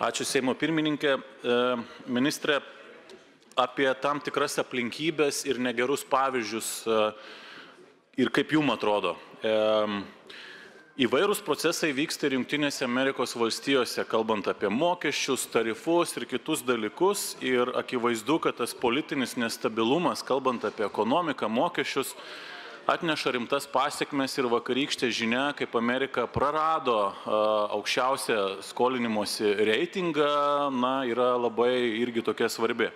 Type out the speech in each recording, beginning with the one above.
Ačiū Seimo pirmininkė. Ministrė, apie tam tikras aplinkybės ir negerus pavyzdžius ir kaip jums atrodo. Įvairūs procesai vyksta ir Jungtinėse Amerikos valstijose, kalbant apie mokesčius, tarifus ir kitus dalykus. Ir akivaizdu, kad tas politinis nestabilumas, kalbant apie ekonomiką, mokesčius, atneša rimtas pasiekmes ir vakarykštė žinia, kaip Amerika prarado aukščiausią skolinimosi reitingą, yra labai irgi tokia svarbi.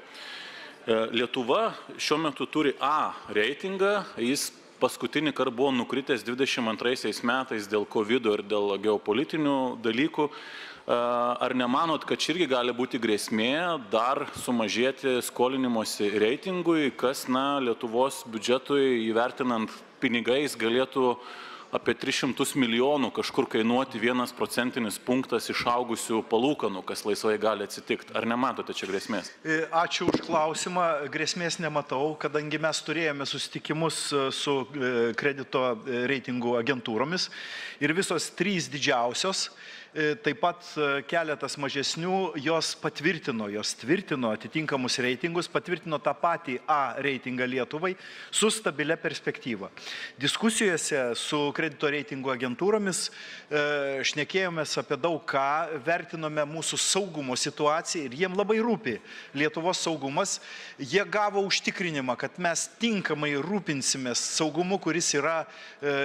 Lietuva šiuo metu turi A reitingą, jis paskutinį kartą buvo nukritęs 22 metais dėl COVID ir dėl geopolitinių dalykų. Ar nemanot, kad čia irgi gali būti grėsmė dar sumažėti skolinimosi reitingui, kas Lietuvos biudžetui įvertinant pinigais galėtų apie 300 milijonų kažkur kainuoti 1 procentinis punktas išaugusių palūkanų, kas laisvai gali atsitikti. Ar nematote čia grėsmės? Ačiū už klausimą. Grėsmės nematau, kadangi mes turėjome susitikimus su kredito reitingų agentūromis ir visos 3 didžiausios, taip pat keletas mažesnių, jos tvirtino atitinkamus reitingus, patvirtino tą patį A reitingą Lietuvai su stabilia perspektyva. Diskusijose su kredito reitingų agentūromis šnekėjomės apie daug ką, vertinome mūsų saugumo situaciją ir jiem labai rūpi Lietuvos saugumas. Jie gavo užtikrinimą, kad mes tinkamai rūpinsimės saugumu, kuris yra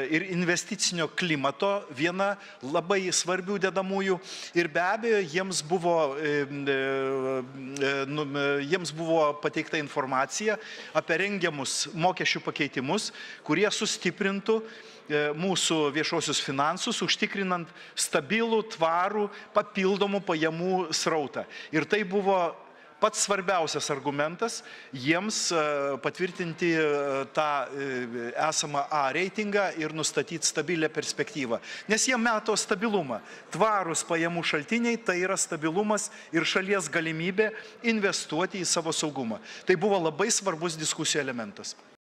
ir investicinio klimato viena labai svarbių dedamųjų. Ir be abejo, jiems buvo pateikta informacija apie rengiamus mokesčių pakeitimus, kurie sustiprintų mūsų viešosius finansus, užtikrinant stabilų, tvarų, papildomų pajamų srautą. Ir tai buvo pats svarbiausias argumentas jiems patvirtinti tą esamą A reitingą ir nustatyti stabilę perspektyvą. Nes jie mato stabilumą. Tvarūs pajamų šaltiniai tai yra stabilumas ir šalies galimybė investuoti į savo saugumą. Tai buvo labai svarbus diskusijų elementas.